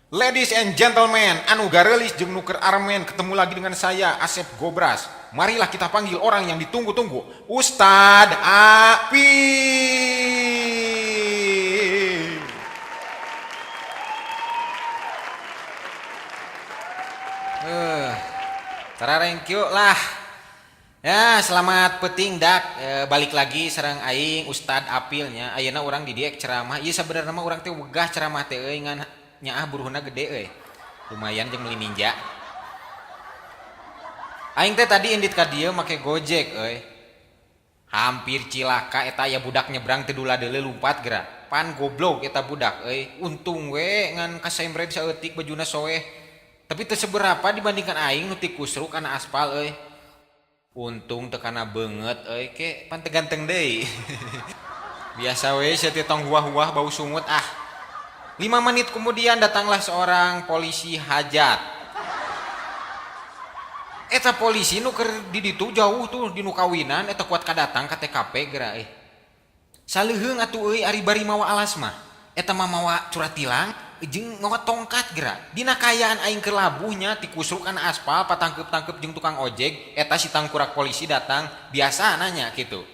Ladies and gentlemen, anu garelis jeung nuker armen, ketemu lagi dengan saya Asep Gobras. Marilah kita panggil orang yang ditunggu-tunggu, Ustadz Apil. Tararengkyu lah. Ya, selamat peting dak. Balik lagi sareng aing Ustadz Apilnya. Ayeuna urang di dieu ceramah. Ieu sabenerna mah urang teh wegah ceramah teh euy ngan nyaah buruhna gede euy. Lumayan jeung meuli ninja. Aing teh tadi indit ka dieu make Gojek euy. Hampir cilaka eta aya budak nyebrang teh dula-deuleu lumpat geura. Pan goblok eta budak euy. Untung we ngan kasembre bisa eutik bajuna soeh. Tapi teu seberapa dibandingkan aing nu ti kusruk kana aspal euy. Untung teu kana beungeut euy ke pan teu ganteng deui. Biasa we sia teh tong huah-huah bau sungut ah. 5 menit kemudian datanglah seorang polisi hajat. Eta polisi nu keur di ditu jauh tuh di nu kawinan eta kuat kadatang ka TKP geura euy. Saleuheung atuh euy ari bari mawa alas mah. Eta mah mawa surat tilang jeung mawa tongkat geura. Dina kayaan aing keur labuhnya ti kusruk kana aspal patangkep-tangkep jeung tukang ojek, eta si tangkurak polisi datang biasa nanya gitu.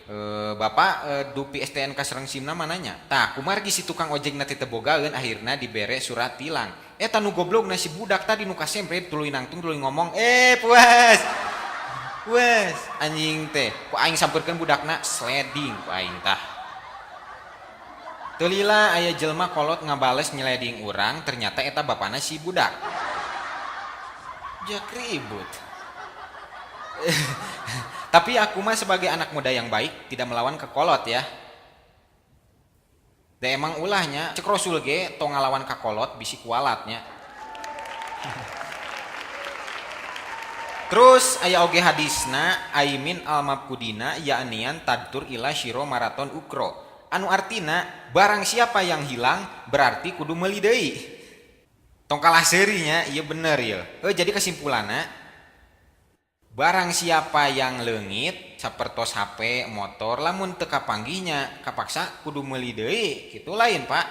Bapak dupi STNK sareng SIM-na mananya? Tah kumargi si tukang ojek na teh teu bogaeun akhirna dibere surat tilang. Eta nu goblokna si budak tadi nu kasempre tuluy nangtung tuluy ngomong, puas. Puas anjing teh. Ku aing sampeurkeun budakna sliding ku aing tah. Teu lila aya jelma kolot ngabales nyeleding urang, ternyata eta bapana si budak. Jak ribut. Tapi aku mah sebagai anak muda yang baik tidak melawan ke kolot ya. Da emang ulahnya cek Rasul ge tong ngalawan ka kolot bisi kualatnya. Terus aya oge hadisna aimin al-mabkudina ya'nian tadtur ila syiro maraton ukro. Anu artina barang siapa yang hilang berarti kudu meuli deui. Tong kalah seurinya ieu bener ieu. Jadi kesimpulanna barang siapa yang leungit sapertos HP, motor lamun teu kapanggihnya kapaksa kudu meuli deui, kitu lain Pak.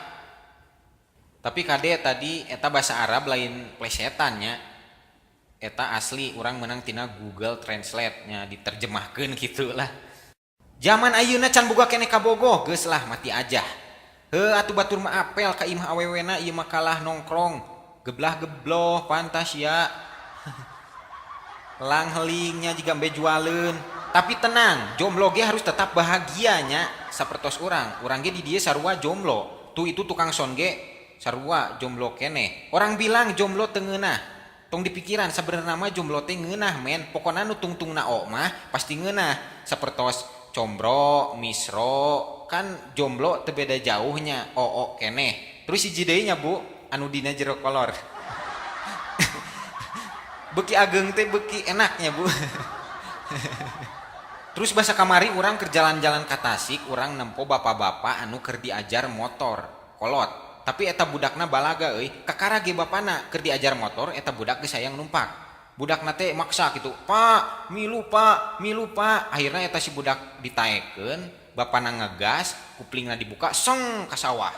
Tapi kade tadi eta bahasa Arab lain plesetannya. Eta asli urang menang tina Google Translate nya diterjemahkeun kitu lah. Zaman ayeuna can boga keneh kabogoh, geus lah mati aja. Atuh batur mah apel ka imah awewena ieu mah kalah nongkrong, geblah-gebloh Fantasia. Lang helingnya jiga embe jualeun. Tapi tenang, jomblo ge harus tetap bahagianya sapertos urang. Urang ge di dieu sarua jomblo. Tuh itu tukang son ge sarua jomblo keneh. Orang bilang jomblo teu ngeunah. Tong dipikiran sabenerna mah jomblo teh ngeunah men. Pokona nu tungtungna mah pasti ngeunah. Sapertos combro, misro, kan jomblo teu beda jauhnya, keneh. Terus hiji deui nya Bu, anu dina jero kolor. Beuki ageung teh beuki enaknya Bu. Terus basa kamari urang keur jalan-jalan ka Tasik, urang nempo bapak-bapak anu keur diajar motor, kolot. Tapi eta budakna balaga euy, kakara ge bapana keur diajar motor, eta budak geus hayang numpak. Budak nate maksa gitu, Pak, milu Pak, milu Pak. Akhirnya eta si budak ditaekeun, bapana ngegas, kuplingna dibuka, seng ka sawah.